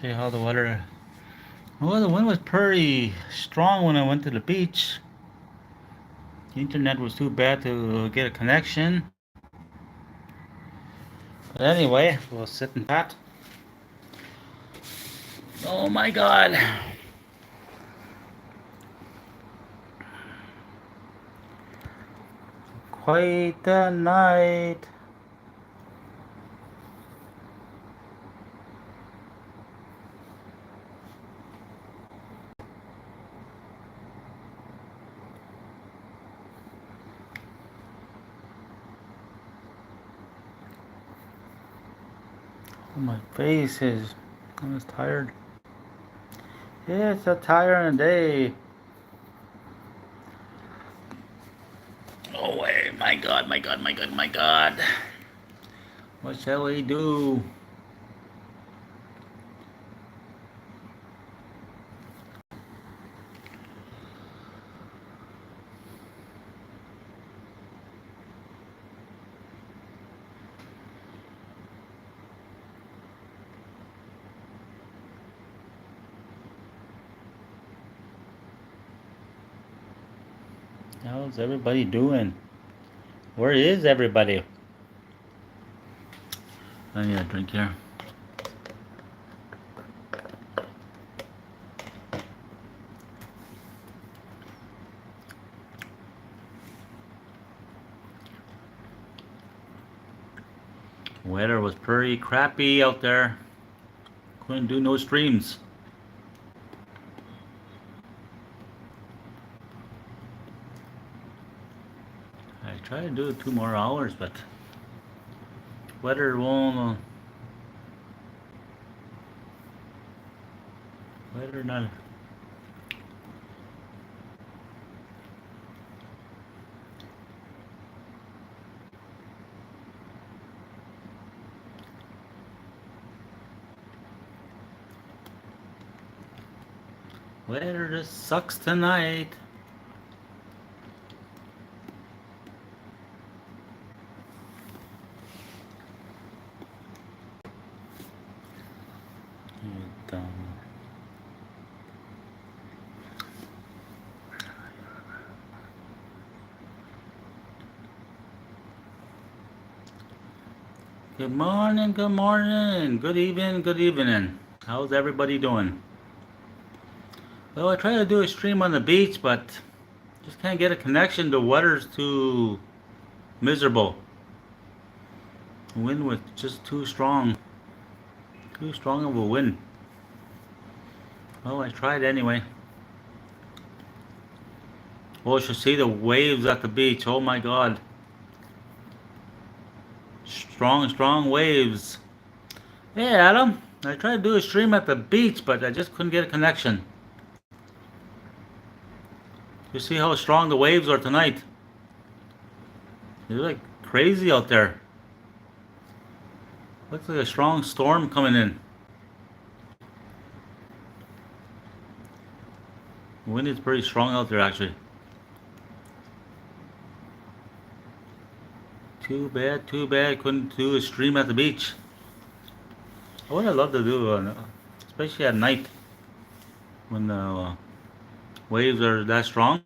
See how the weather. Well, the wind was pretty strong when I went to the beach. The internet was too bad to get a connection. But anyway, we'll sit and chat. Oh my god. Quite a night. Oh, my face is. I was tired. It's a tiring day. Oh, wait. My god, my god, my god, my god. What shall we do? How's everybody doing? Where is everybody? I need a drink here. Weather was pretty crappy out there. Couldn't do no streams. I tried to do 2 more hours, but weather won't. Weather not. Weather just sucks tonight. Good morning, good morning, good evening, good evening. How's everybody doing? Well, I tried to do a stream on the beach, but just can't get a connection. The weather's too miserable. The wind was just too strong. Too strong of a wind. Well, I tried anyway. Well, you should see the waves at the beach. Oh my god. Strong, strong waves. Hey, Adam. I tried to do a stream at the beach, but I just couldn't get a connection. You see how strong the waves are tonight? They're like crazy out there. Looks like a strong storm coming in. The wind is pretty strong out there, actually. Too bad. Couldn't do a stream at the beach. I would have loved to do, especially at night when the waves are that strong.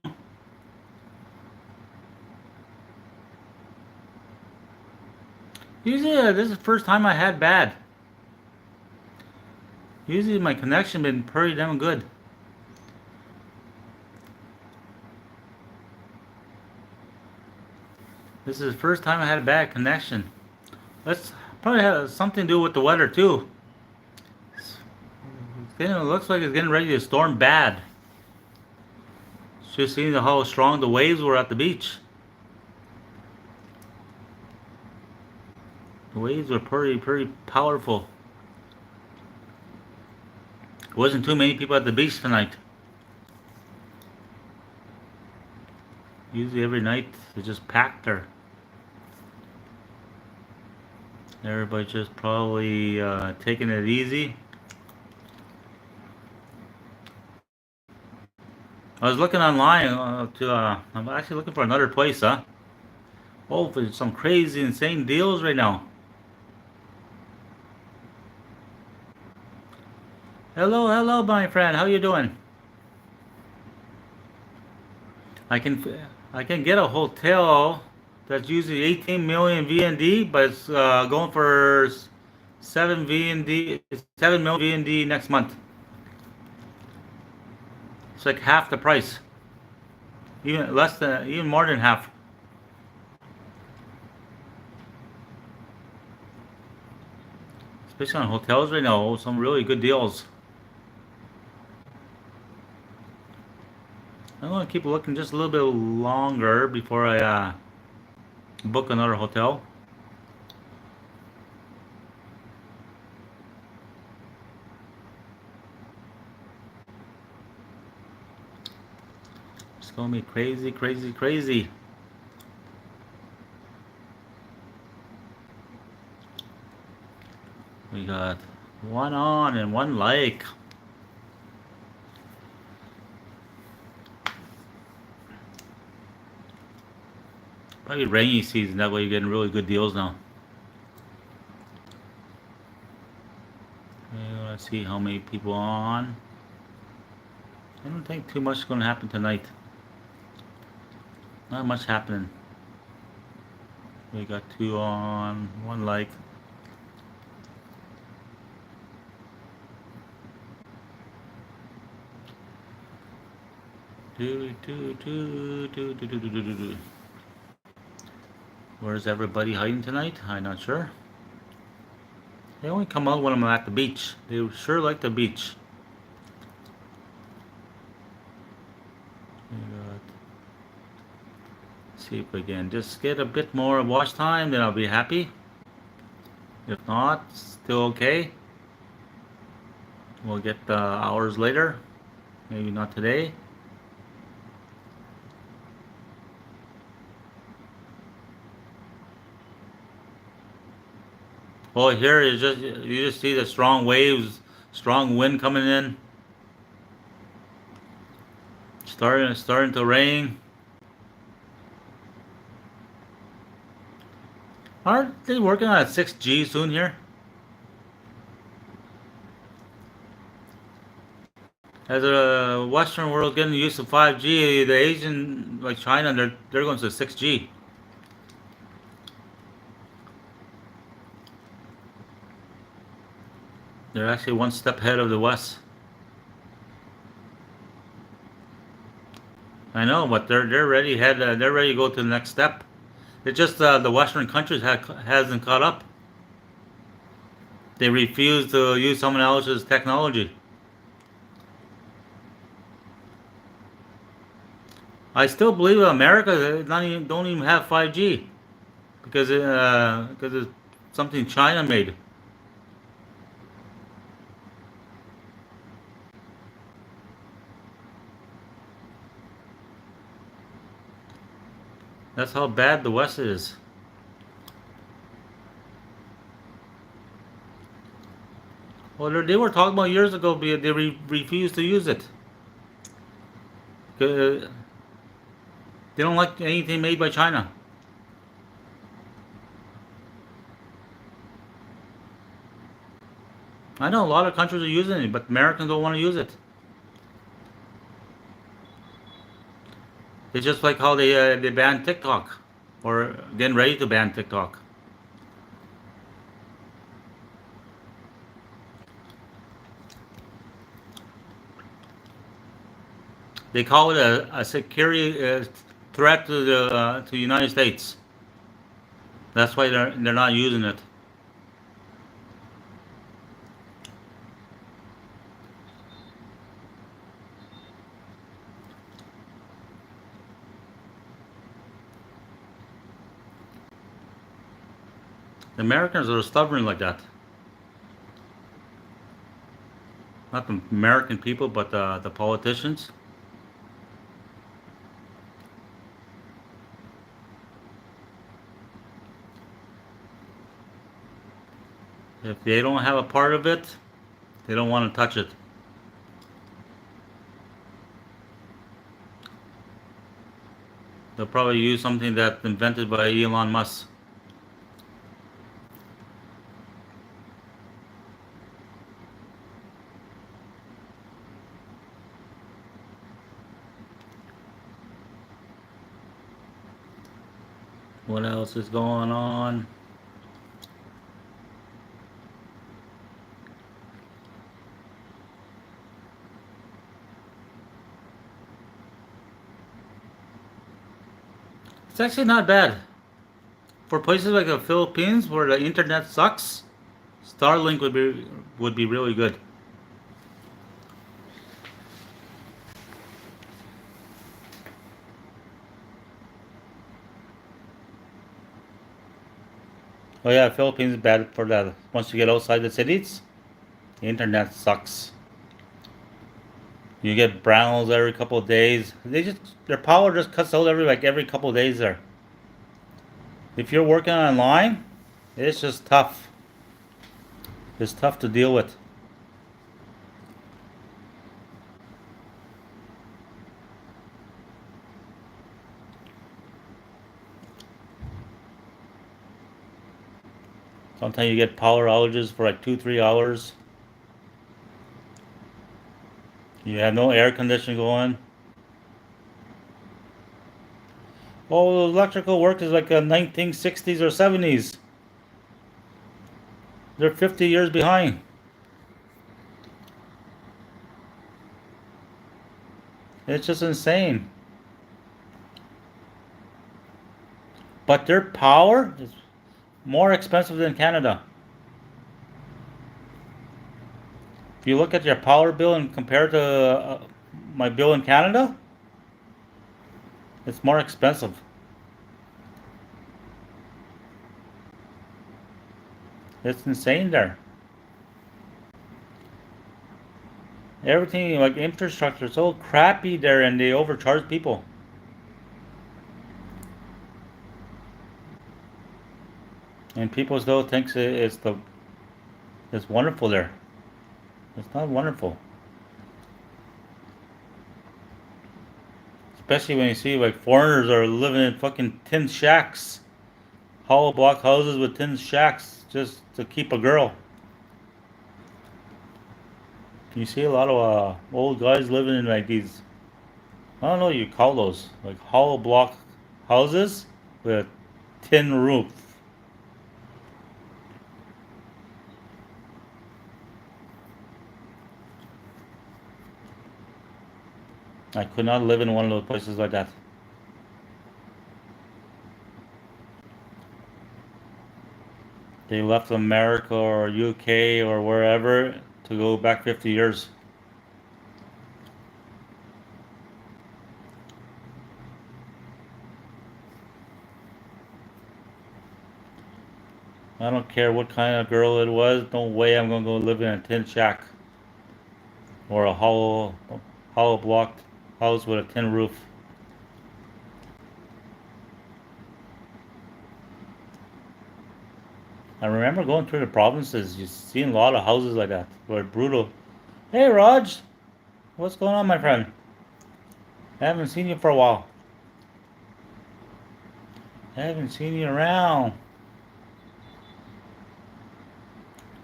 Usually, this is the first time I had bad. Usually, my connection been pretty damn good. This is the first time I had a bad connection. That's probably has something to do with the weather too. It looks like it's getting ready to storm bad. Just seeing how strong the waves were at the beach. The waves were pretty powerful. There wasn't too many people at the beach tonight. Usually every night it's just packed there. Everybody just probably taking it easy. I was looking online I'm actually looking for another place, huh? Oh, for some crazy, insane deals right now. Hello, hello, my friend. How you doing? I can I can get a hotel that's usually 18 million VND, but it's going for 7 VND, 7 million VND next month. It's like half the price, even less than, even more than half. Especially on hotels right now, some really good deals. I'm gonna keep looking just a little bit longer before I book another hotel. It's gonna be crazy, crazy, crazy. We got one on and one like. Probably rainy season. That way you're getting really good deals now. Let's see how many people on. I don't think too much is gonna happen tonight. Not much happening. We got two on, one like. Where's everybody hiding tonight? I'm not sure. They only come out when I'm at the beach. They sure like the beach. See if we can just get a bit more watch time, then I'll be happy. If not, still okay. We'll get hours later. Maybe not today. Oh, here you just see the strong waves, strong wind coming in. Starting to rain. Aren't they working on a 6G soon here? As the Western world getting used to 5G, the Asian like China, they're going to 6G. They're actually one step ahead of the West. I know, but they're ready head. They're ready to go to the next step. It's just the Western countries hasn't caught up. They refuse to use someone else's technology. I still believe America don't even have 5G because it's something China made. That's how bad the West is. Well, they were talking about years ago, but they refused to use it. They don't like anything made by China. I know a lot of countries are using it, but Americans don't want to use it. It's just like how they banned TikTok, or getting ready to ban TikTok. They call it a security threat to the United States. That's why they're not using it. The Americans are stubborn like that. Not the American people, but the politicians. If they don't have a part of it, they don't want to touch it. They'll probably use something that's invented by Elon Musk. What else is going on? It's actually not bad. For places like the Philippines where the internet sucks, Starlink would be really good. Oh yeah, Philippines is bad for that. Once you get outside the cities, the internet sucks. You get brownouts every couple of days. Their power just cuts out every couple of days there. If you're working online, it's just tough. It's tough to deal with. Sometimes you get power outages for like 2, 3 hours. You have no air conditioning going. Oh, electrical work is like a 1960s or 70s. They're 50 years behind. It's just insane. But their power is more expensive than Canada. If you look at your power bill and compare it to my bill in Canada, it's more expensive. It's insane there. Everything like infrastructure is so crappy there, and they overcharge people. And people still thinks it's wonderful there. It's not wonderful. Especially when you see like foreigners are living in fucking tin shacks, hollow block houses with tin shacks just to keep a girl. You see a lot of old guys living in like these. I don't know what you call those, like hollow block houses with a tin roof. I could not live in one of those places like that. They left America or UK or wherever to go back 50 years. I don't care what kind of girl it was. No way I'm gonna go live in a tin shack or a hollow blocked house with a tin roof. I remember going through the provinces, you seen a lot of houses like that, were brutal. Hey Raj, what's going on, my friend? I haven't seen you for a while. I haven't seen you around.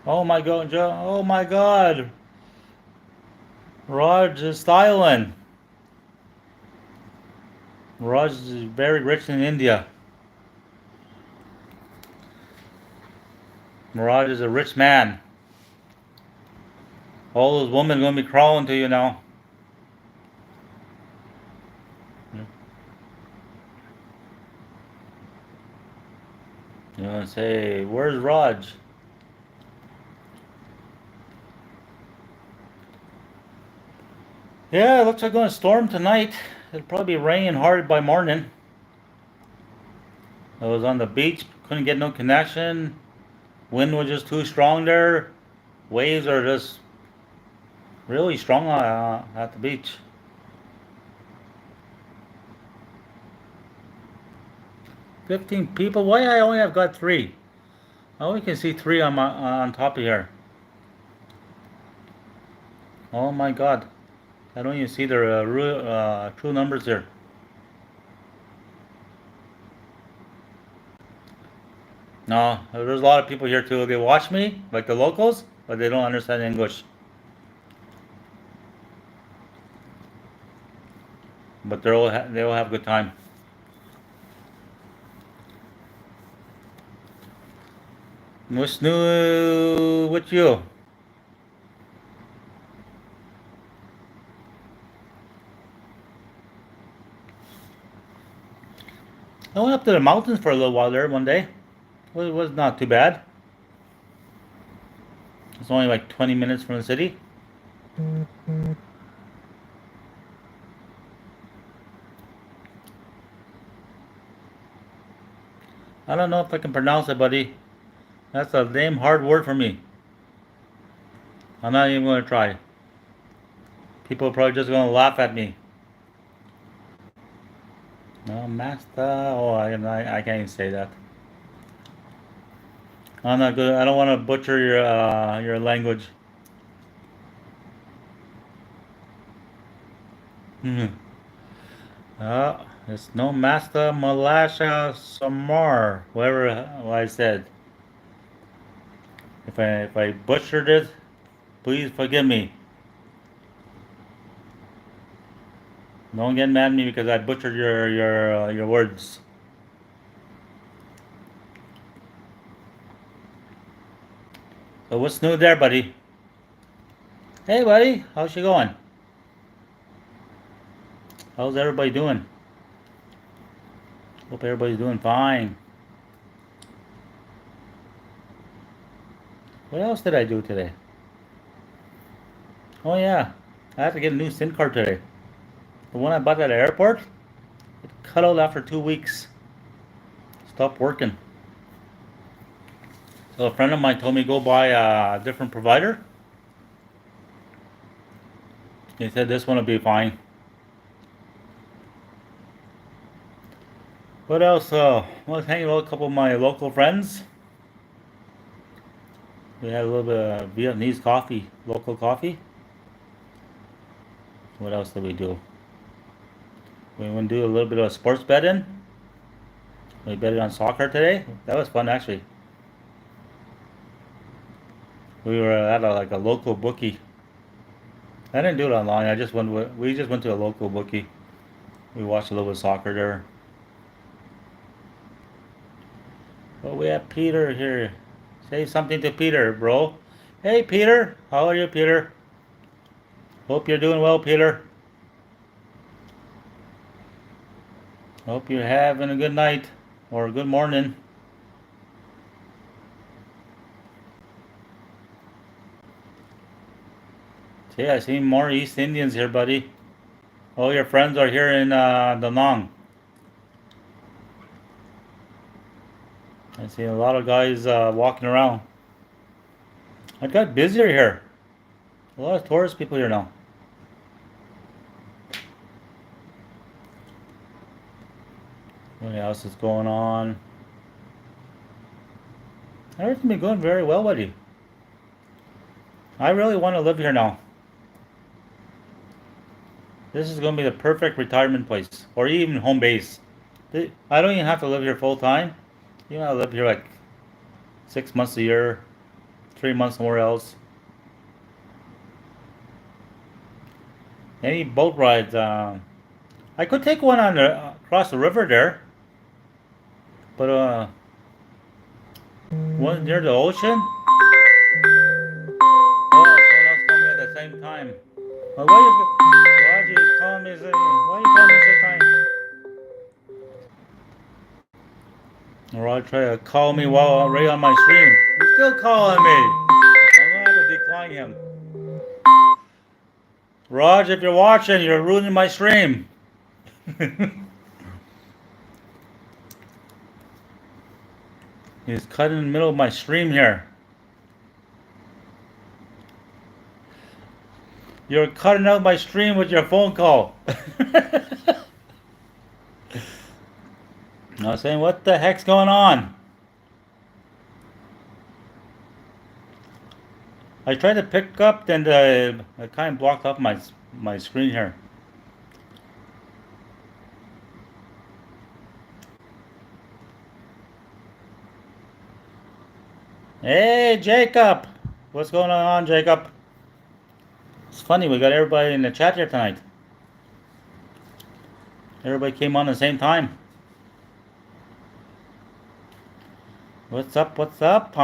Oh my god, oh my god. Raj is styling. Raj is very rich in India. Raj is a rich man. All those women are gonna be crawling to you now. You're gonna say, "Where's Raj?" Yeah, it looks like it's gonna storm tonight. It'll probably be raining hard by morning. I was on the beach, couldn't get no connection. Wind was just too strong there. Waves are just really strong at the beach. 15 people? Why I only have got three? I only can see three on top of here. Oh my god. I don't even see their true numbers here. No, there's a lot of people here too. They watch me, like the locals, but they don't understand English. But they'll have a good time. What's new with you? I went up to the mountains for a little while there one day. Was not too bad. It's only like 20 minutes from the city. I don't know if I can pronounce it, buddy. That's a damn hard word for me. I'm not even going to try. People are probably just going to laugh at me. No, master. Oh, I can't even say that. I'm not good. I don't want to butcher your language. Hmm. It's no master Malasha Samar. Whatever I said. If I butchered it, please forgive me. Don't get mad at me because I butchered your words. So what's new there, buddy? Hey, buddy. How's she going? How's everybody doing? Hope everybody's doing fine. What else did I do today? Oh yeah, I have to get a new SIM card today. The one I bought at the airport, it cut out after 2 weeks. Stopped working. So a friend of mine told me go buy a different provider. He said this one will be fine. What else? I was hanging out with a couple of my local friends. We had a little bit of Vietnamese coffee, local coffee. What else did we do? We went to do a little bit of sports betting. We betted on soccer today. That was fun actually. We were at like a local bookie. I didn't do it online. We just went to a local bookie. We watched a little bit of soccer there. Oh, we have Peter here. Say something to Peter, bro. Hey, Peter. How are you, Peter? Hope you're doing well, Peter. Hope you're having a good night or a good morning. See, I see more East Indians here, buddy. All your friends are here in Da Nang. I see a lot of guys walking around. It got busier here. A lot of tourist people here now. What else is going on? Everything's been going very well, buddy. I really want to live here now. This is going to be the perfect retirement place, or even home base. I don't even have to live here full time. You know, I live here like 6 months a year, 3 months somewhere else. Any boat rides? I could take one on across the river there, but one near the ocean. Oh, someone else called me at the same time. Why you calling me? Why you calling me at the same time? Rod try to call me while I'm right on my stream. He's still calling me. I'm gonna have to decline him. Raj, if you're watching, you're ruining my stream. He's cut in the middle of my stream here. You're cutting out my stream with your phone call. I was saying, what the heck's going on? I tried to pick up, then it kind of blocked up my screen here. Hey, Jacob! What's going on, Jacob? It's funny, we got everybody in the chat here tonight. Everybody came on at the same time. What's up? What's up?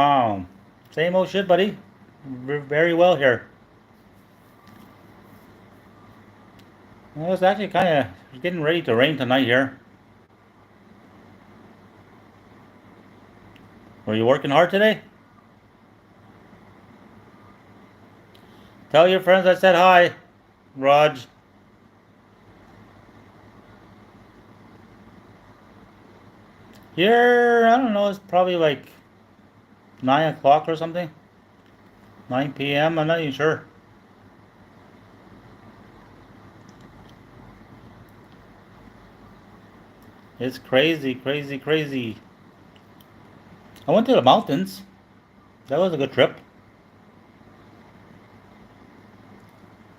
Same old shit, buddy. Very well here. Well, it's actually kind of getting ready to rain tonight here. Were you working hard today? Tell your friends I said hi, Raj. Here, I don't know. It's probably like 9 o'clock or something. 9 p.m. I'm not even sure. It's crazy, crazy, crazy. I went to the mountains. That was a good trip.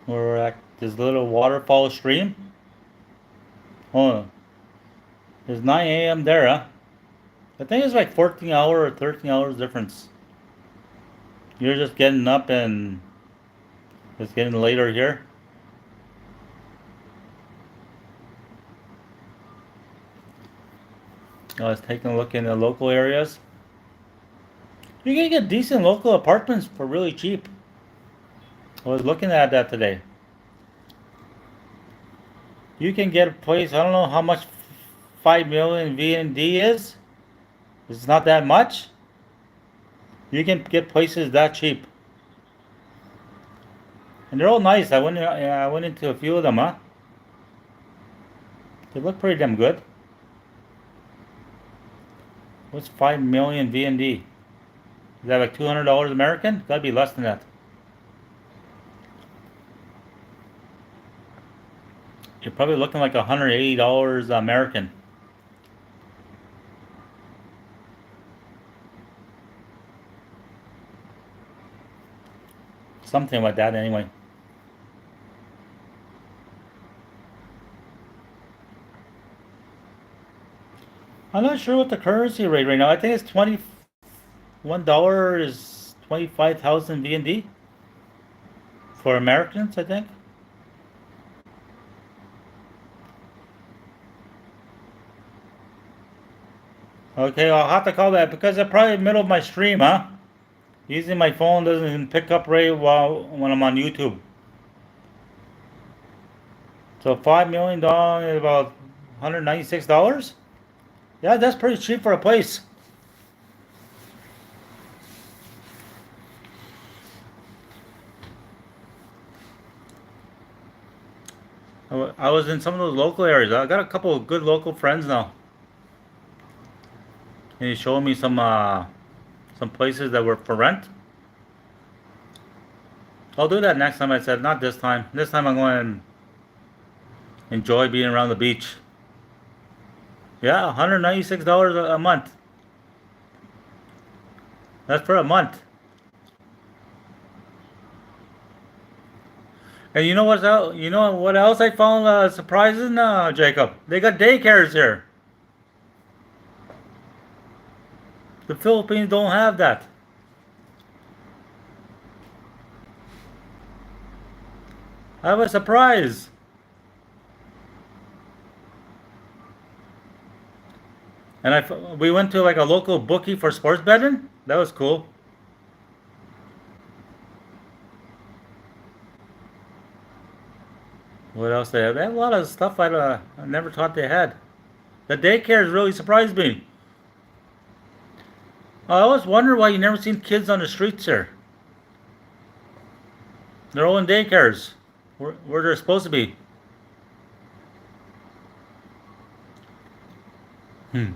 We're at this little waterfall stream. Oh, it's 9 a.m. there, huh? I think it's like 14 hour or 13 hours difference. You're just getting up and it's getting later here. I was taking a look in the local areas. You can get decent local apartments for really cheap. I was looking at that today. You can get a place, I don't know how much 5 million VND is. It's not that much. You can get places that cheap. And they're all nice. I went into a few of them, huh? They look pretty damn good. What's 5 million VND? Is that like $200 American? Gotta be less than that. You're probably looking like $180 American. Something like that, anyway. I'm not sure what the currency rate right now. I think it's $21 is 25,000 VND for Americans, I think. Okay, I'll have to call that because I'm probably in the middle of my stream, huh? Using my phone doesn't even pick up right when I'm on YouTube. So $5 million is about $196. Yeah, that's pretty cheap for a place. I was in some of those local areas. I got a couple of good local friends now. And he's showing me some places that were for rent. I'll do that next time. I said not this time. This time I'm going to enjoy being around the beach. Yeah, $196 a month. That's for a month. And you know what's out? You know what else I found surprising, Jacob? They got daycares here. The Philippines don't have that. I was surprised. And we went to like a local bookie for sports betting. That was cool. What else they have? They have a lot of stuff I never thought they had. The daycares really surprised me. I always wonder why you never seen kids on the streets here. They're all in daycares, where they're supposed to be. Hmm.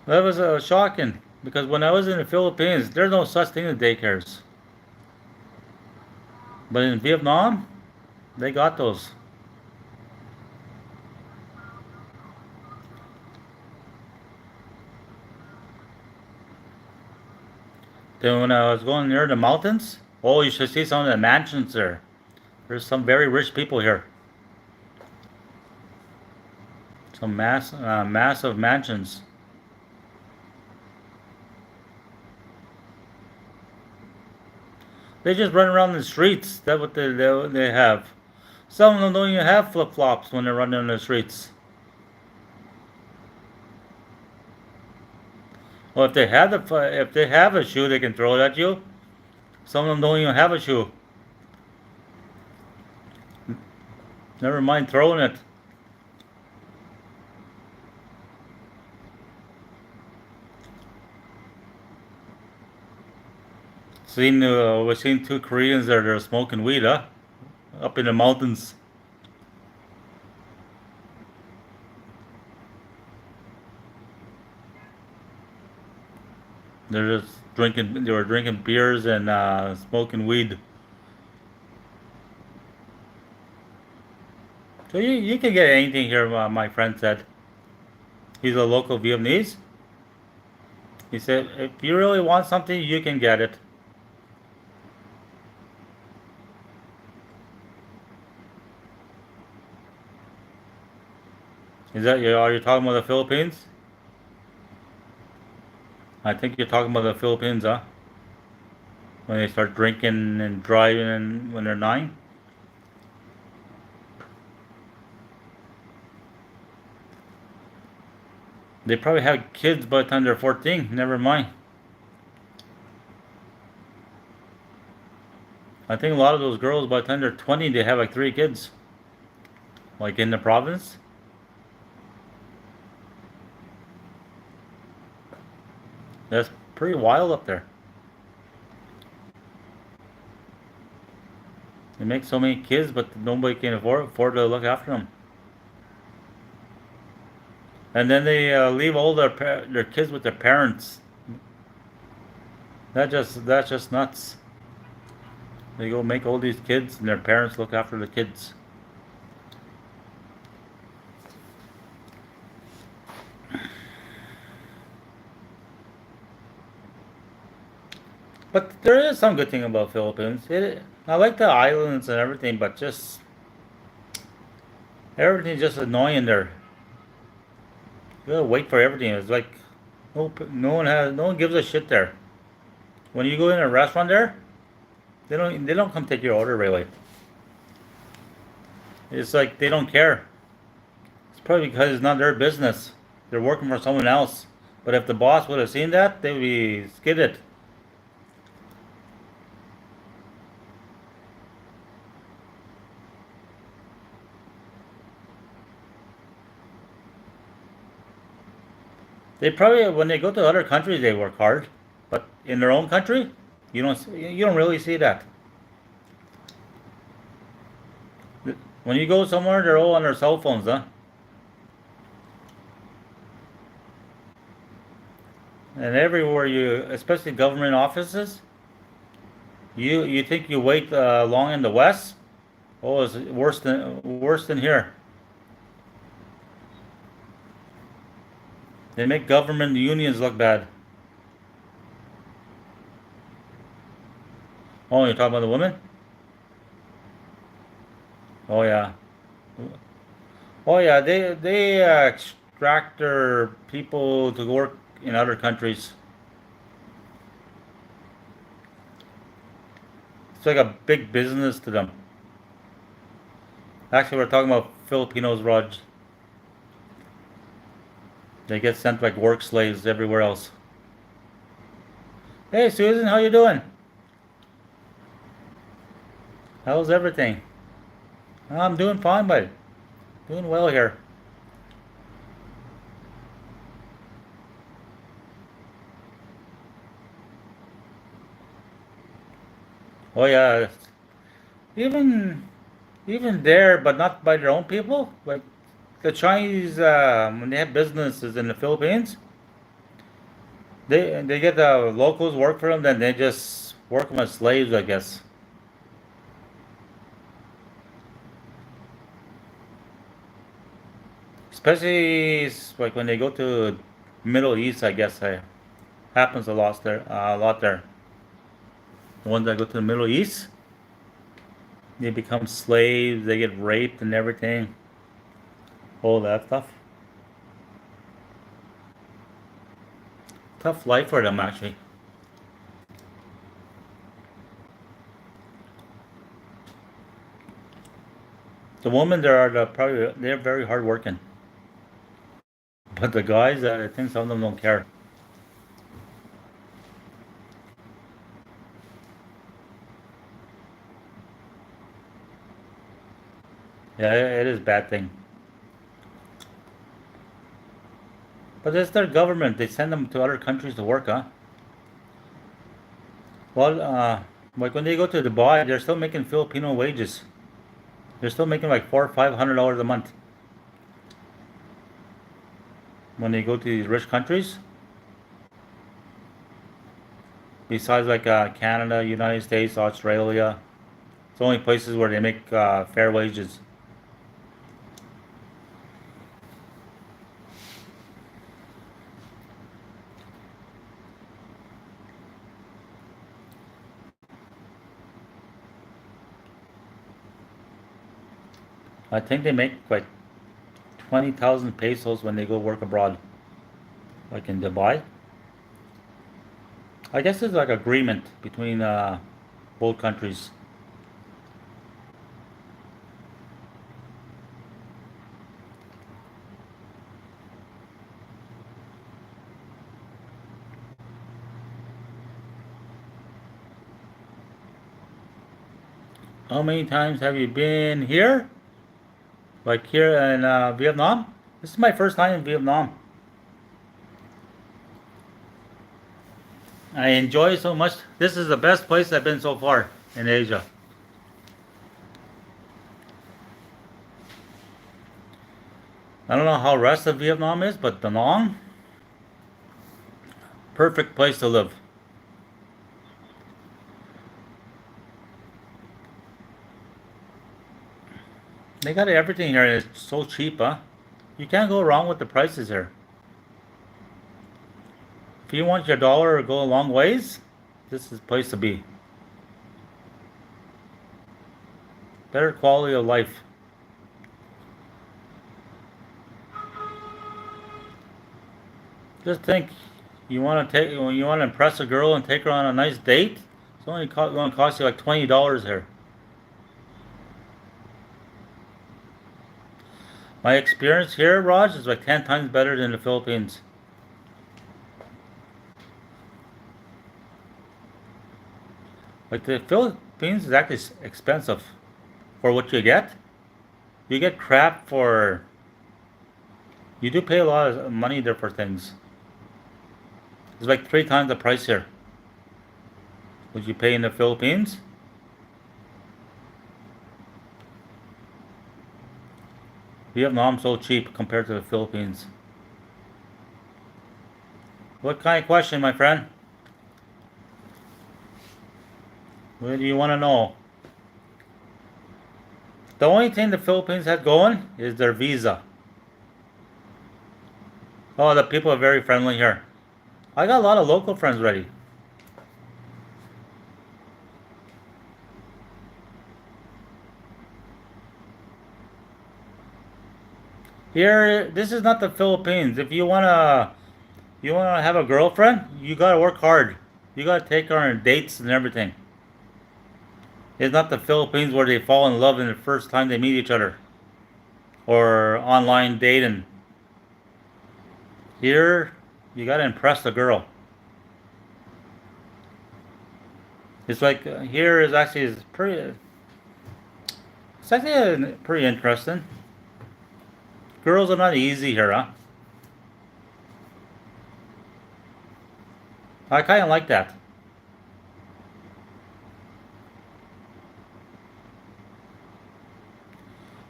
That was shocking because when I was in the Philippines, there's no such thing as daycares. But in Vietnam, they got those. Then when I was going near the mountains, oh, you should see some of the mansions there. There's some very rich people here. Some massive mansions. They just run around the streets. That's what they have. Some of them don't even have flip flops when they're running on the streets. Well, if they have a shoe, they can throw it at you. Some of them don't even have a shoe. Never mind throwing it. We seen two Koreans there. They're smoking weed, huh? Up in the mountains. They're just drinking. They were drinking beers and smoking weed. So you can get anything here. My friend said he's a local Vietnamese. He said if you really want something, you can get it. Are you talking about the Philippines? I think you're talking about the Philippines, huh? When they start drinking and driving when they're 9. They probably have kids by the time they're 14. Never mind. I think a lot of those girls by the time they're 20, they have like 3 kids. Like in the province. That's pretty wild up there. They make so many kids, but nobody can afford to look after them. And then they leave all their kids with their parents. That's just nuts. They go make all these kids, and their parents look after the kids. But there is some good thing about Philippines. I like the islands and everything, but just everything's just annoying there. You gotta wait for everything. It's like no one gives a shit there. When you go in a restaurant there, they don't come take your order really. It's like they don't care. It's probably because it's not their business. They're working for someone else. But if the boss would have seen that, they would be skidded. They probably when they go to other countries they work hard, but in their own country, you don't really see that. When you go somewhere, they're all on their cell phones, huh? And everywhere especially government offices, you think you wait long in the West? Oh, it's worse than here. They make government unions look bad. Oh, you're talking about the women? Oh yeah. Oh yeah. They extract their people to work in other countries. It's like a big business to them. Actually, we're talking about Filipinos, Raj. They get sent like work slaves everywhere else. Hey Susan, how you doing? How's everything? I'm doing fine, bud. Doing well here. Oh yeah, even even there, but not by their own people. Like the Chinese, when they have businesses in the Philippines, they get the locals work for them, then they just work them as slaves, I guess. Especially like when they go to Middle East, I guess happens a lot there. A lot there. The ones that go to the Middle East, they become slaves. They get raped and everything. All that stuff. Tough life for them actually. The women there are probably they're very hardworking, but the guys, I think some of them don't care. Yeah, it is a bad thing. But it's their government. They send them to other countries to work, huh? Well, like when they go to Dubai, they're still making Filipino wages. They're still making like $400 or $500 a month when they go to these rich countries. Besides like Canada, United States, Australia, it's the only places where they make fair wages. I think they make like 20,000 pesos when they go work abroad, like in Dubai. I guess it's like agreement between both countries. How many times have you been here? Like here in Vietnam? This is my first time in Vietnam. I enjoy it so much. This is the best place I've been so far in Asia. I don't know how the rest of Vietnam is, but Da Nang, perfect place to live. They got everything here and it's so cheap, huh? You can't go wrong with the prices here. If you want your dollar to go a long ways, this is the place to be. Better quality of life. Just think, you want to impress a girl and take her on a nice date. It's only going to cost you like $20 here. My experience here, Raj, is like 10 times better than the Philippines. Like the Philippines is actually expensive for what you get. You get crap for. You do pay a lot of money there for things. It's like 3 times the price here. What you pay in the Philippines. Vietnam's so cheap compared to the Philippines. What kind of question, my friend? What do you want to know? The only thing the Philippines has going is their visa. Oh, the people are very friendly here. I got a lot of local friends ready. Here, this is not the Philippines. If you wanna have a girlfriend, you gotta work hard. You gotta take her on dates and everything. It's not the Philippines where they fall in love in the first time they meet each other or online dating. Here, you gotta impress the girl. It's like here is actually is pretty. It's actually pretty interesting. Girls are not easy here, huh? I kind of like that.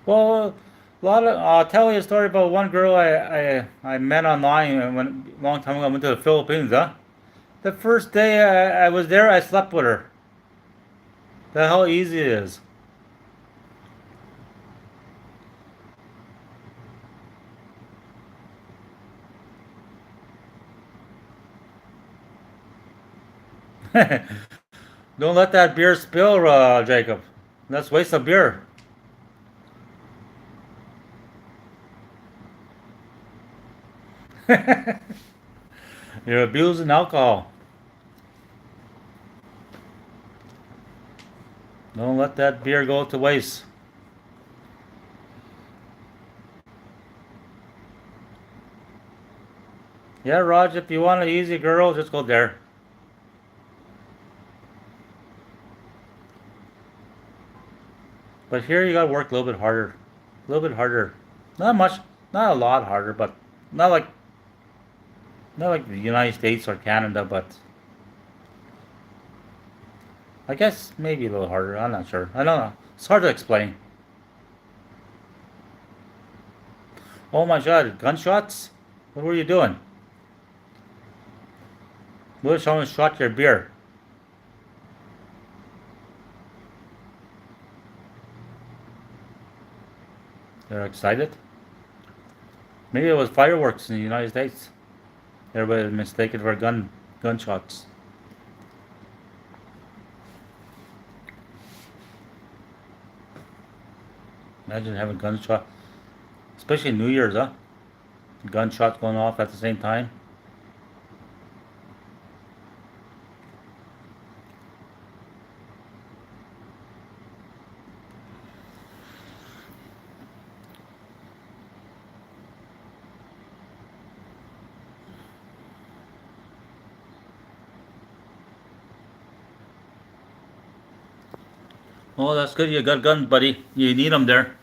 Well, a lot of I'll tell you a story about one girl I met online when long time ago. I went to the Philippines, huh? The first day I was there, I slept with her. That's how easy it is. Don't let that beer spill, Jacob. That's waste of beer. You're abusing alcohol. Don't let that beer go to waste. Yeah, Raj, if you want an easy girl, just go there. But here you gotta work a little bit harder. A little bit harder. Not much, not a lot harder, but not like not like the United States or Canada, but I guess maybe a little harder. I'm not sure. I don't know. It's hard to explain. Oh my god, gunshots? What were you doing? What if someone shot your beer? They're excited? Maybe it was fireworks in the United States. Everybody mistaken for gunshots. Imagine having gunshot, especially New Year's, huh? Gunshots going off at the same time. Oh, that's good. You got guns, buddy. You need them there.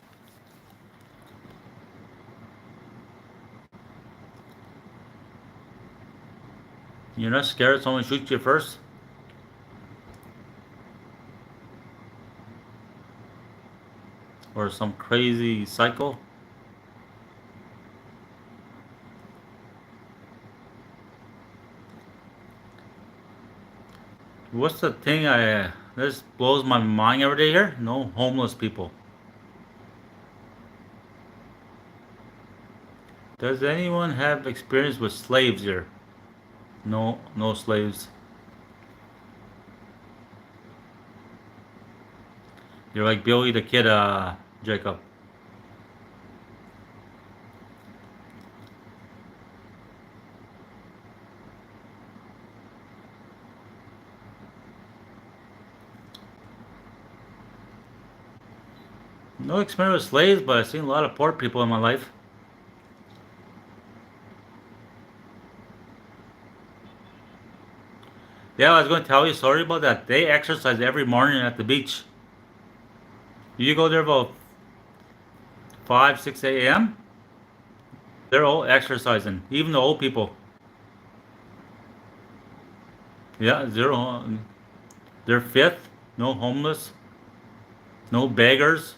You're not scared someone shoots you first? Or some crazy psycho? What's the thing this blows my mind every day here? No homeless people. Does anyone have experience with slaves here? No, no slaves. You're like Billy the Kid, Jacob. No experience with slaves, but I've seen a lot of poor people in my life. Yeah, I was going to tell you, sorry about that. They exercise every morning at the beach. You go there about 5, 6 a.m. They're all exercising, even the old people. Yeah, zero. They're fit. No homeless. No beggars.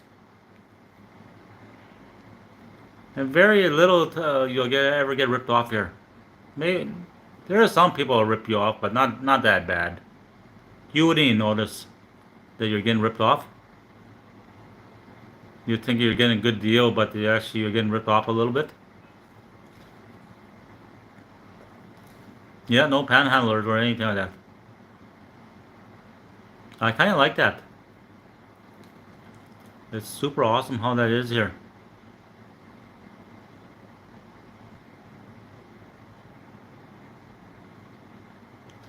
And very little you'll ever get ripped off here. Maybe there are some people who rip you off, but not that bad. You wouldn't even notice that you're getting ripped off. You think you're getting a good deal, but you're getting ripped off a little bit. Yeah, no panhandlers or anything like that. I kind of like that. It's super awesome how that is here.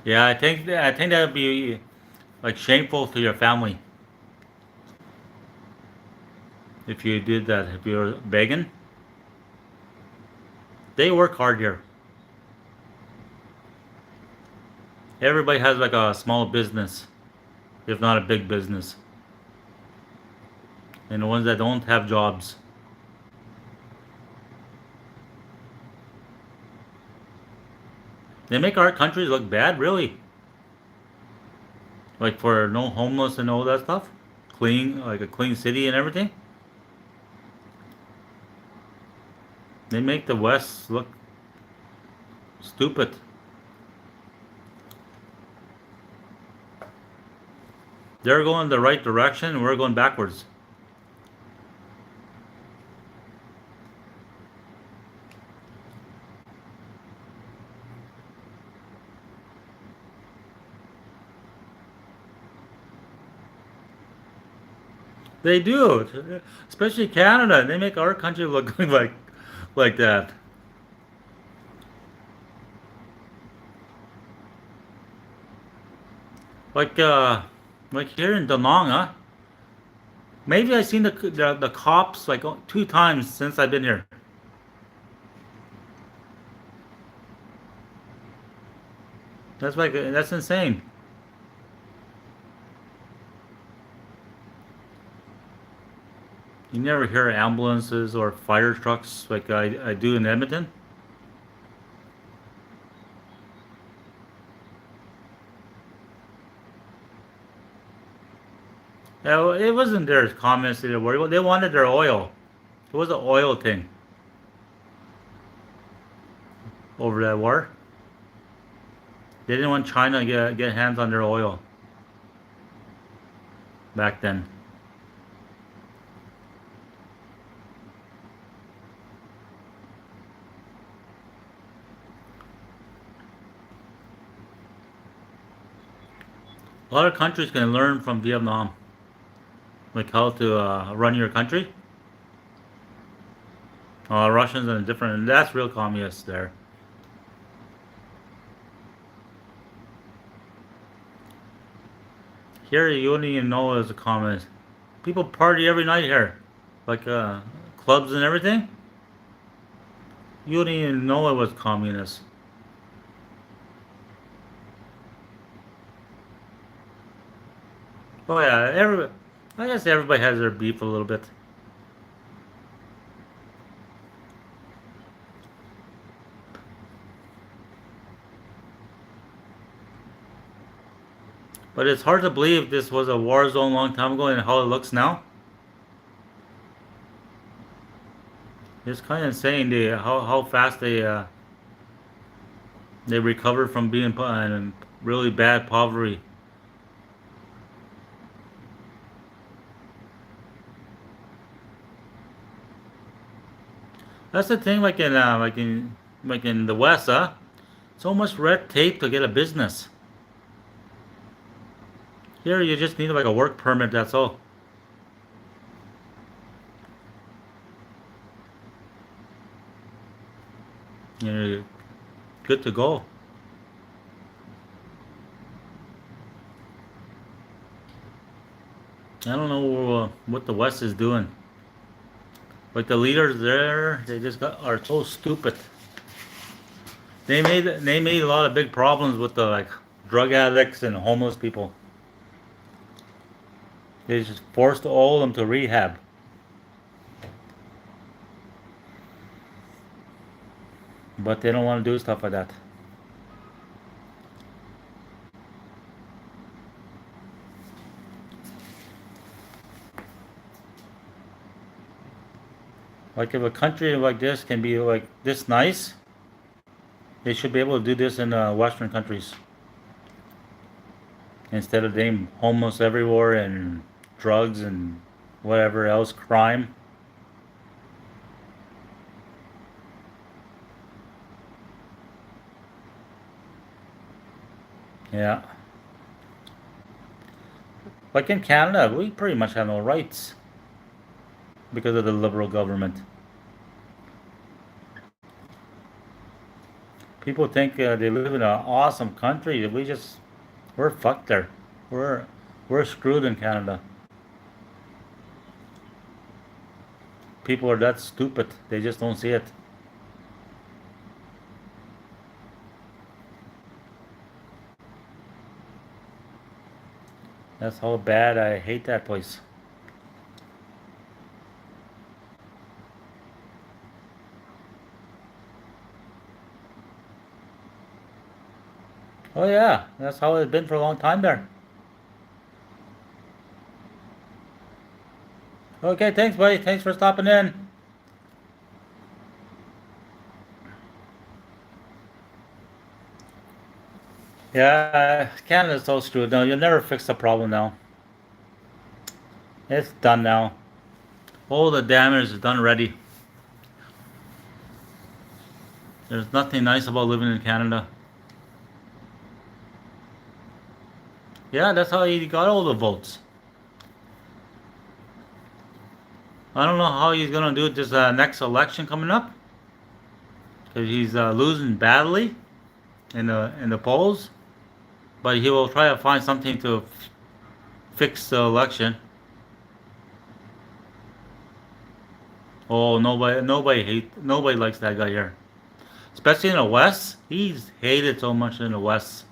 Yeah, I think that would be like shameful to your family if you did that. If you're begging, they work hard here. Everybody has like a small business, if not a big business, and the ones that don't have jobs, they make our countries look bad. Really, like for no homeless and all that stuff, clean like a clean city and everything. They make the West look stupid. They're going the right direction, and we're going backwards. They do, especially Canada. They make our country look like that. Like like here in Danong, huh? Maybe I've seen the cops like 2 times since I've been here. That's insane. You never hear ambulances or fire trucks like I do in Edmonton. Yeah, it wasn't their comments they were worried about. They wanted their oil. It was an oil thing over that war. They didn't want China to get hands on their oil back then. A lot of countries can learn from Vietnam, like how to run your country. Russians and different. That's real communists there. Here you don't even know as a communist. People party every night here, like clubs and everything. You don't even know it was communist. Oh yeah, I guess everybody has their beef a little bit. But it's hard to believe this was a war zone a long time ago and how it looks now. It's kind of insane how fast they recovered from being in really bad poverty. That's the thing, like in the West, huh? So much red tape to get a business. Here you just need like a work permit. That's all. You're good to go. I don't know what the West is doing. Like the leaders there, they just are so stupid. They made a lot of big problems with the like drug addicts and homeless people. They just forced all of them to rehab, but they don't want to do stuff like that. Like if a country like this can be like this nice, they should be able to do this in Western countries instead of being homeless everywhere and drugs and whatever else crime. Yeah, like in Canada, we pretty much have no rights because of the liberal government. People think they live in an awesome country. We're fucked there. We're we're screwed in Canada. People are that stupid. They just don't see it. That's how bad I hate that place. Oh yeah, that's how it's been for a long time there. Okay, thanks, buddy. Thanks for stopping in. Yeah, Canada's so screwed now. You'll never fix the problem now. It's done now. All the damage is done already. There's nothing nice about living in Canada. Yeah, that's how he got all the votes. I don't know how he's gonna do it this next election coming up, because he's losing badly in the polls. But he will try to find something to fix the election. Oh, nobody likes that guy here, especially in the West. He's hated so much in the West,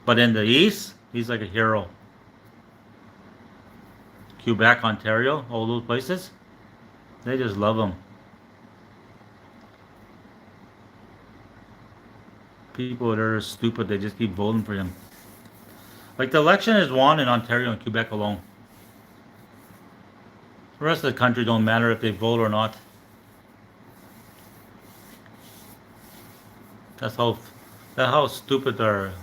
but in the East, he's like a hero. Quebec, Ontario, all those places. They just love him. People that are stupid, they just keep voting for him. Like the election is won in Ontario and Quebec alone. The rest of the country don't matter if they vote or not. That's how stupid our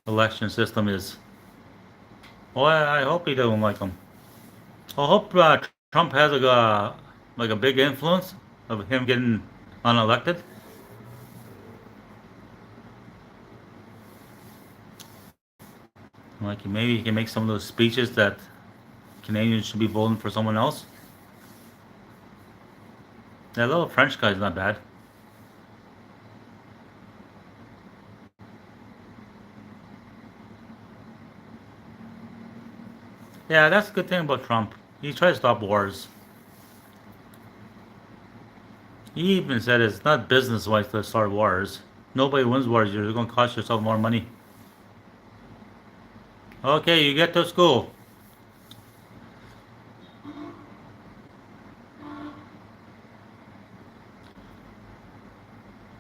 election system is. Well, I hope he doesn't like him. I hope Trump has like a big influence of him getting unelected. Like maybe he can make some of those speeches that Canadians should be voting for someone else. That little French guy's not bad. Yeah, that's the good thing about Trump. He tries to stop wars. He even said it's not business-wise to start wars. Nobody wins wars. You're going to cost yourself more money. Okay, you get to school.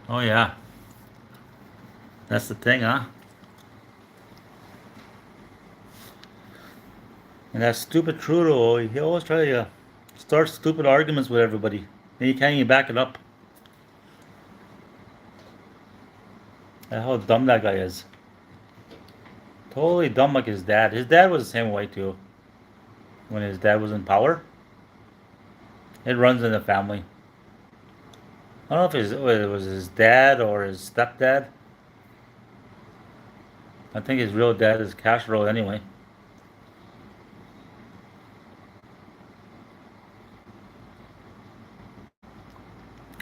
Oh yeah, that's the thing, huh? And that stupid Trudeau, he always try to start stupid arguments with everybody, and you can't even back it up. And how dumb that guy is. Totally dumb like his dad. His dad was the same way too. When his dad was in power, it runs in the family. I don't know if it was his dad or his stepdad. I think his real dad is Castro anyway.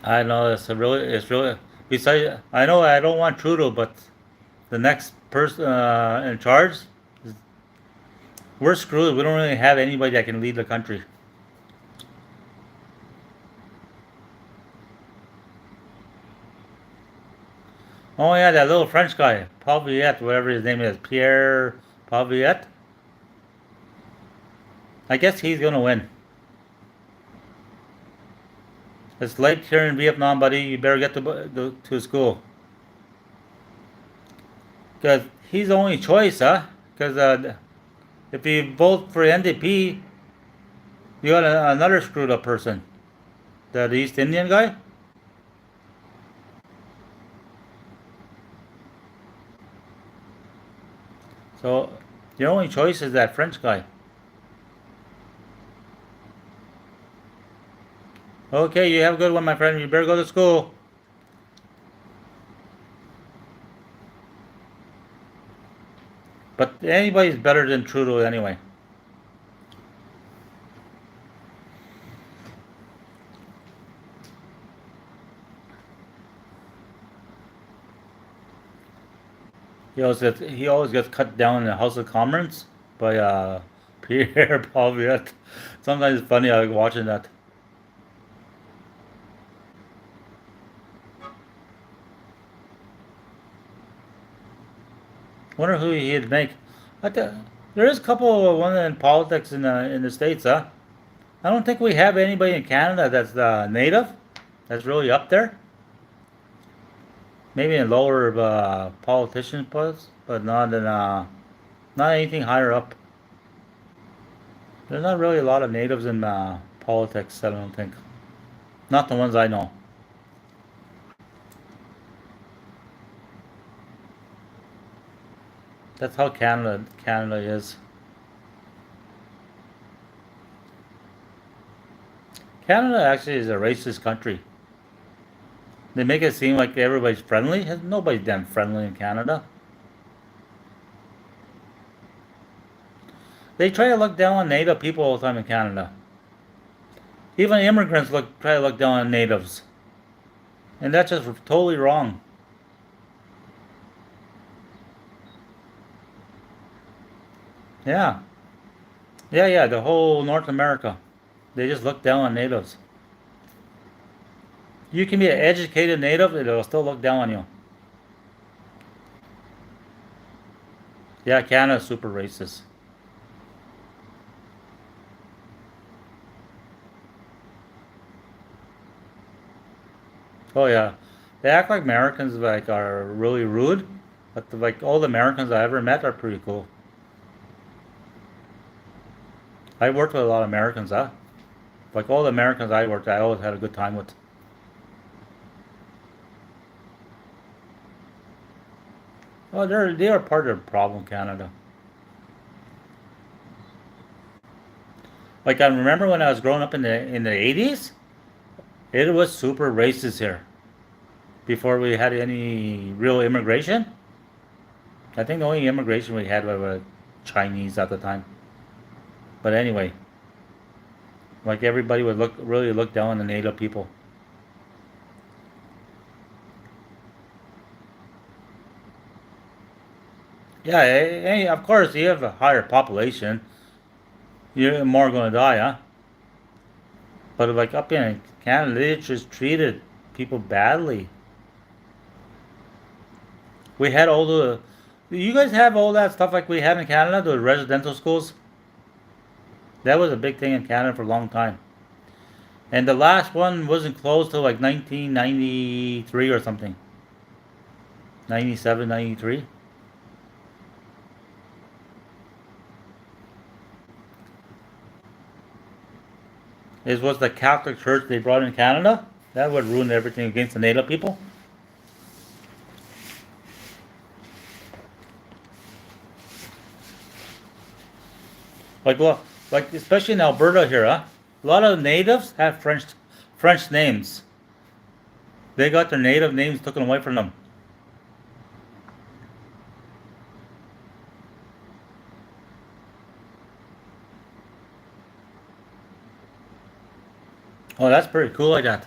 I know it's really. Besides, I know I don't want Trudeau, but the next person in charge, we're screwed. We don't really have anybody that can lead the country. Oh yeah, that little French guy, Poilievre, whatever his name is, Pierre Poilievre. I guess he's gonna win. It's late here in Vietnam, buddy. You better get to school. Because he's the only choice, huh? Because if you vote for NDP, you got another screwed up person. The East Indian guy. So your only choice is that French guy. Okay, you have a good one, my friend. You better go to school. But anybody's better than Trudeau anyway. He always gets cut down in the House of Commons by Pierre Poilievre. Sometimes it's funny I like watching that. Wonder who he'd make. There is a couple of one in politics in the states, huh? I don't think we have anybody in Canada that's native, that's really up there. Maybe in lower politician posts, but not anything higher up. There's not really a lot of natives in politics. I don't think. Not the ones I know. That's how Canada is. Canada actually is a racist country. They make it seem like everybody's friendly. Nobody's damn friendly in Canada. They try to look down on native people all the time in Canada. Even immigrants try to look down on natives. And that's just totally wrong. Yeah. Yeah, the whole North America. They just look down on natives. You can be an educated native, it'll still look down on you. Yeah, Canada's super racist. Oh yeah, they act like Americans like are really rude, but like all the Americans I ever met are pretty cool. I worked with a lot of Americans, huh? Like all the Americans I worked, I always had a good time with. Oh, they are part of the problem, Canada. Like I remember when I was growing up in the 80s, it was super racist here before we had any real immigration. I think the only immigration we had were Chinese at the time. But anyway, like everybody would really look down on the native people. Yeah, of course you have a higher population, you're more gonna die, huh? But like up in Canada, they just treated people badly. We had all the. You guys have all that stuff like we have in Canada, the residential schools. That was a big thing in Canada for a long time. And the last one wasn't closed till like 1993 or something. 97, 93. It was the Catholic Church they brought in Canada. That would ruin everything against the native people. Like, well, like especially in Alberta here, huh? A lot of natives have French names. They got their native names taken away from them. Oh, that's pretty cool like that.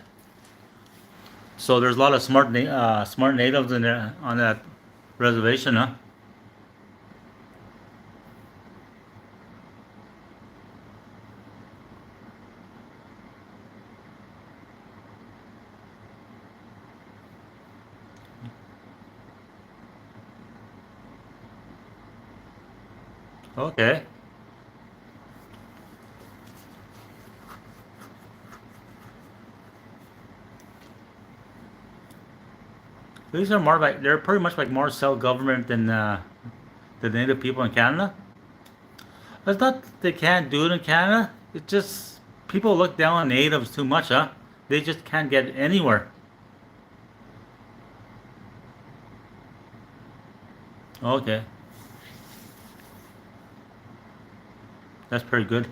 So there's a lot of smart natives in there on that reservation, huh? Okay. These are more like they're pretty much like more self-government than the native people in Canada. It's not that they can't do it in Canada. It's just people look down on natives too much, huh? They just can't get anywhere. Okay, that's pretty good.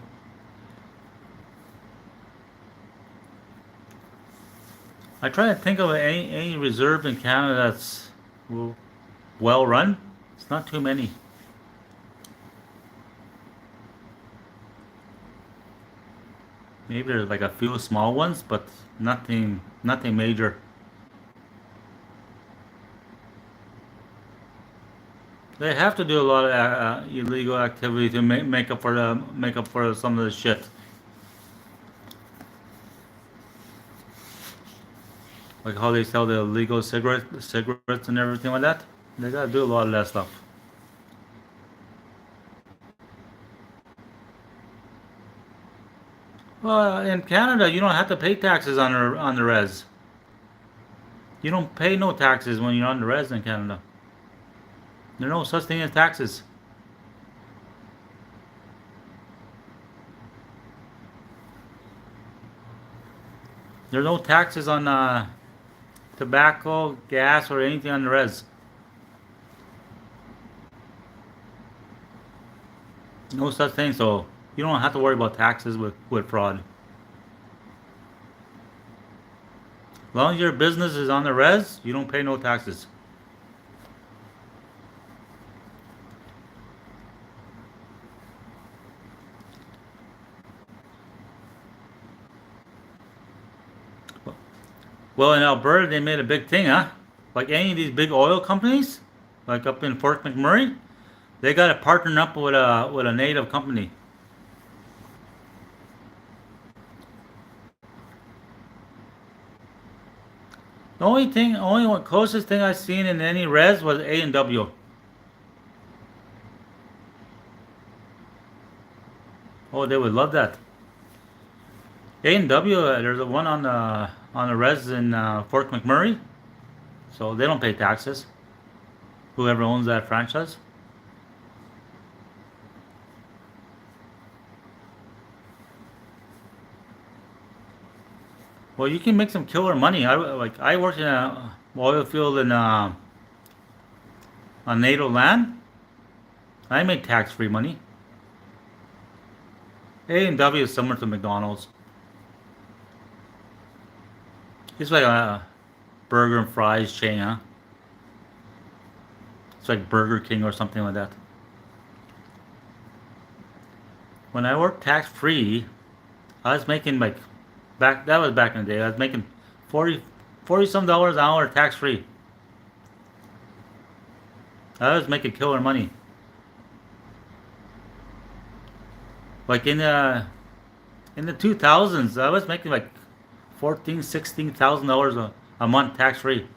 I try to think of any reserve in Canada that's well run. It's not too many. Maybe there's like a few small ones, but nothing major. They have to do a lot of illegal activity to make up for some of the shit, like how they sell the illegal cigarettes and everything like that. They gotta do a lot of that stuff. Well, in Canada, you don't have to pay taxes on the res. You don't pay no taxes when you're on the res in Canada. There's no such thing as taxes. There's no taxes on tobacco, gas, or anything on the res. No such thing. So you don't have to worry about taxes with fraud. As long as your business is on the res, you don't pay no taxes. Well, in Alberta, they made a big thing, huh? Like any of these big oil companies, like up in Fort McMurray, they got to partner up with a native company. Only one closest thing I seen in any res was A&W. Oh, they would love that. A&W, there's a one on on the res in Fort McMurray, so they don't pay taxes. Whoever owns that franchise. Well, you can make some killer money. I worked in a oil field in on NATO land. I made tax-free money. A&W is similar to McDonald's. It's like a burger and fries chain, huh? It's like Burger King or something like that. When I worked tax-free, I was making like back. That was back in the day. I was making 40 some dollars an hour tax-free. I was making killer money. Like in the 2000s, I was making like 16,000 dollars a month tax free.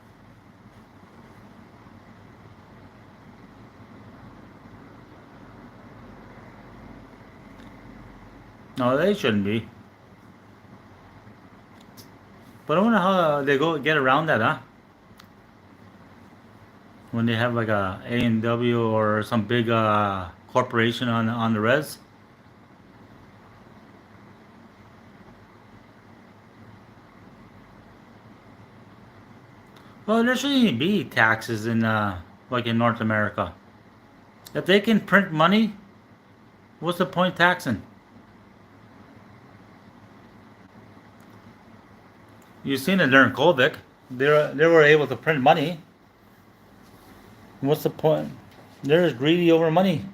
No, they shouldn't be. But I wonder how they go get around that, huh? When they have like a and W or some big corporation on the res. Well, there shouldn't be taxes in like in North America. If they can print money, what's the point taxing? You've seen it during COVID. They were able to print money. What's the point? They're just greedy over money.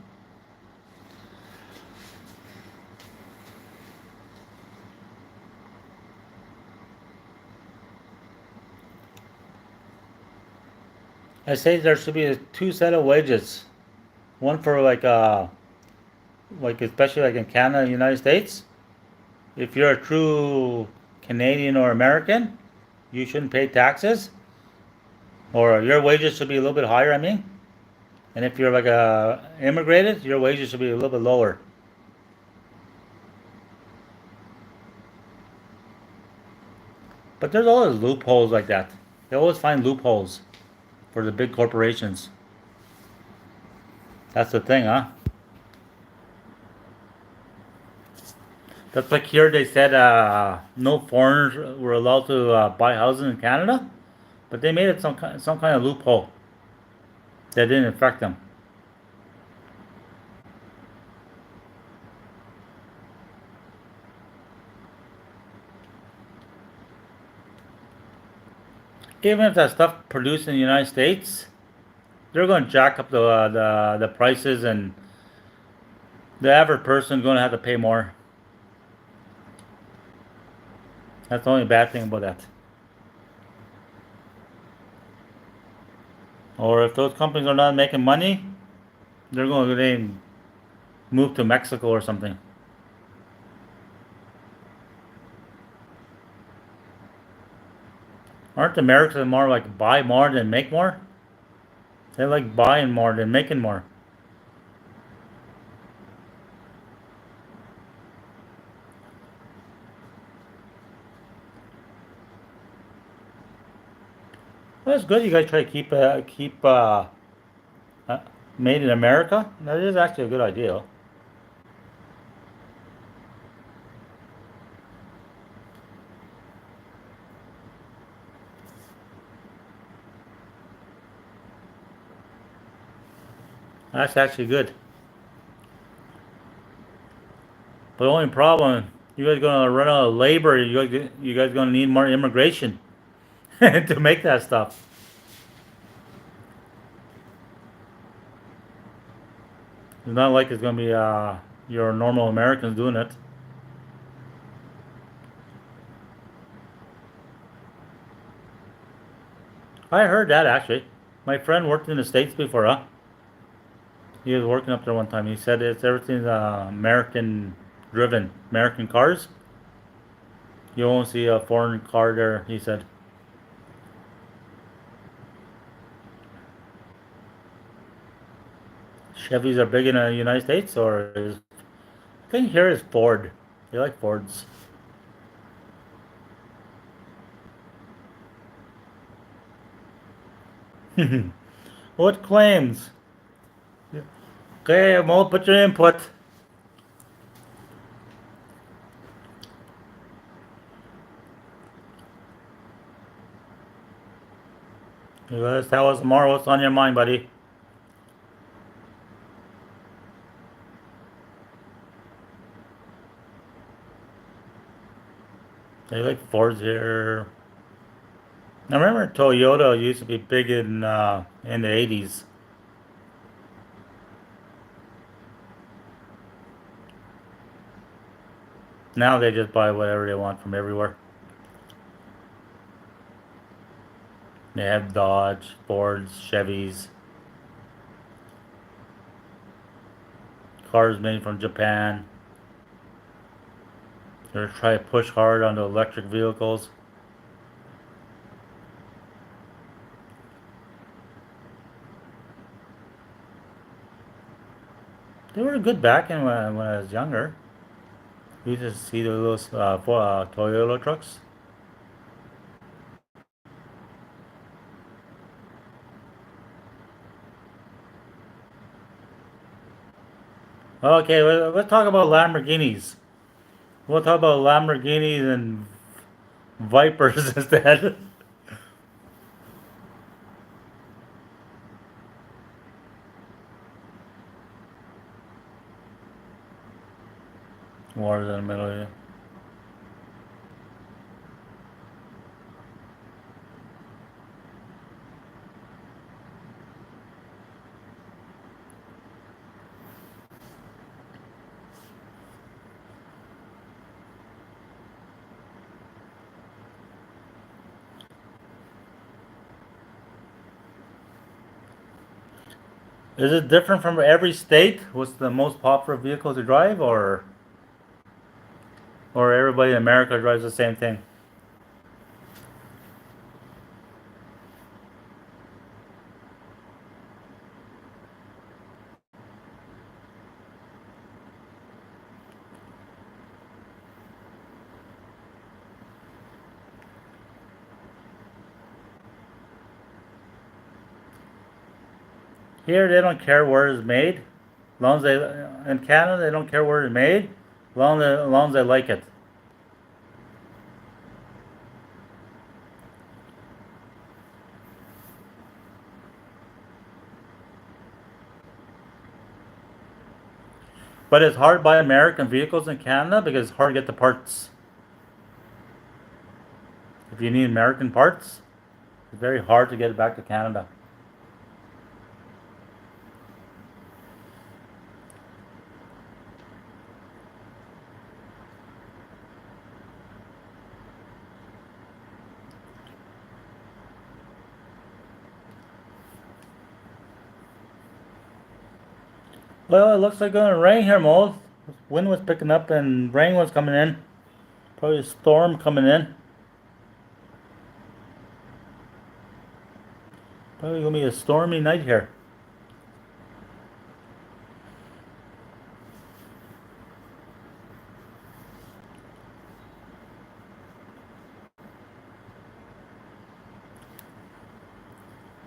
I say there should be two set of wages. One for like especially like in Canada and United States. If you're a true Canadian or American, you shouldn't pay taxes, or your wages should be a little bit higher. I mean, and if you're like a immigrated, your wages should be a little bit lower. But there's always loopholes like that. They always find loopholes for the big corporations. That's the thing, huh? That's like here they said no foreigners were allowed to buy houses in Canada, but they made it some kind of loophole that didn't affect them. Even if that stuff produced in the United States, they're going to jack up the prices, and the average person going to have to pay more. That's the only bad thing about that. Or if those companies are not making money, they're going to then move to Mexico or something. Aren't Americans more like buy more than make more? They like buying more than making more. Well, that's good. You guys try to keep uh, made in America. That is actually a good idea. That's actually good. But the only problem, you guys gonna run out of labor. You guys gonna need more immigration to make that stuff. It's not like it's gonna be your normal Americans doing it. I heard that actually. My friend worked in the States before, huh? He was working up there one time. He said it's everything's American driven, American cars. You won't see a foreign car there. He said Chevys are big in the United States, or is I think here is Ford. They like Fords. What claims? Okay, Mo, put your input. Let's tell us more. What's on your mind, buddy? They like Fords here. I remember Toyota used to be big in the 80s. Now they just buy whatever they want from everywhere. They have Dodge, Fords, Chevys, cars made from Japan. They're trying to push hard on the electric vehicles. They were good back in when I was younger. We used to see those Toyota trucks. Okay, let's talk about Lamborghinis. We'll talk about Lamborghinis and Vipers instead. Wars in the Middle East. Is it different from every state? What's the most popular vehicle to drive, or everybody in America drives the same thing? Here they don't care where it's made. As long as they in Canada they don't care where it's made. As long as they like it. But it's hard to buy American vehicles in Canada because it's hard to get the parts. If you need American parts, it's very hard to get it back to Canada. Well, it looks like it's gonna rain here, Mo. Wind was picking up and rain was coming in. Probably a storm coming in. Probably gonna be a stormy night here.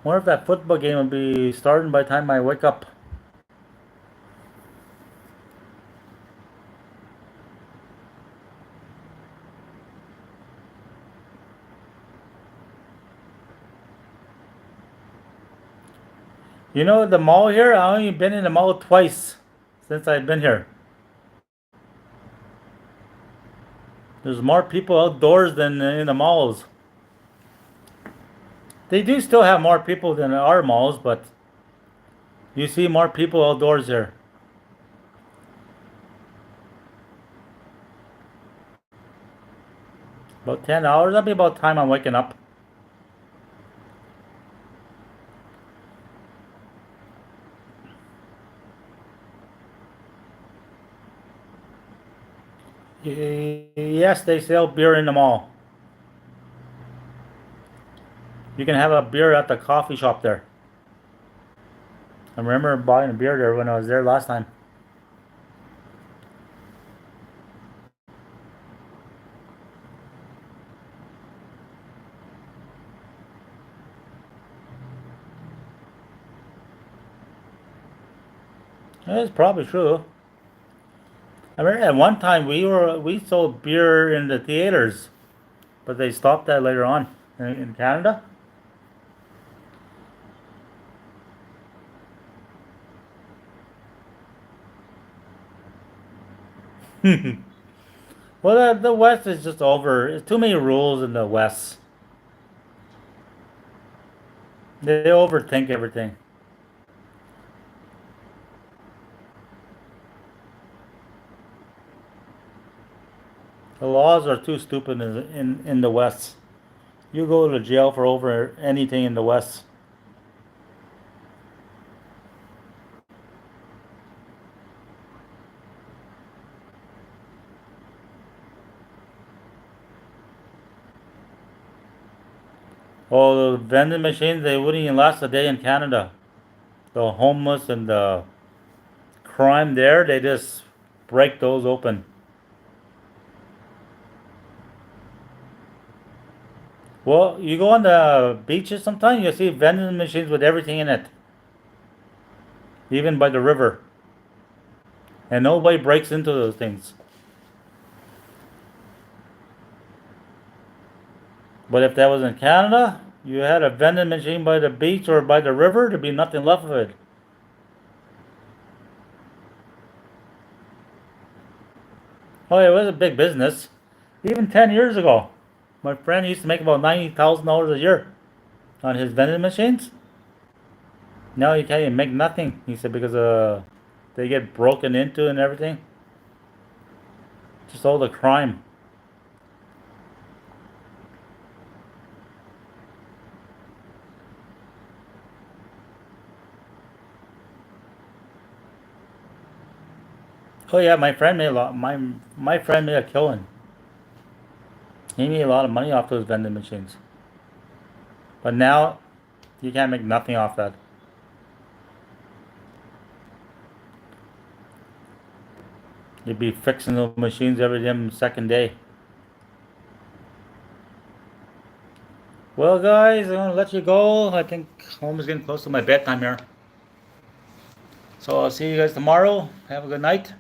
Wonder if that football game will be starting by the time I wake up. You know the mall here? I only been in the mall twice since I've been here. There's more people outdoors than in the malls. They do still have more people than our malls, but you see more people outdoors here. About 10 hours. That'll be about time I'm waking up. Yes, they sell beer in the mall. You can have a beer at the coffee shop there. I remember buying a beer there when I was there last time. That's probably true. I remember at one time we sold beer in the theaters, but they stopped that later on in Canada. Well, the West is just over. It's too many rules in the West. They overthink everything. The laws are too stupid in the West. You go to jail for over anything in the West. Oh, the vending machines, they wouldn't even last a day in Canada. The homeless and the crime there, they just break those open. Well, you go on the beaches sometimes, you see vending machines with everything in it, even by the river. And nobody breaks into those things. But if that was in Canada, you had a vending machine by the beach or by the river, there'd be nothing left of it. Oh, yeah, it was a big business. Even 10 years ago, my friend used to make about $90,000 a year on his vending machines. Now you can't even make nothing. He said because they get broken into and everything. Just all the crime. Oh yeah, my friend made a lot. My friend made a killing. He made a lot of money off those vending machines. But now you can't make nothing off that. You'd be fixing those machines every damn second day. Well, guys, I'm gonna let you go. I think home is getting close to my bedtime here. So I'll see you guys tomorrow. Have a good night.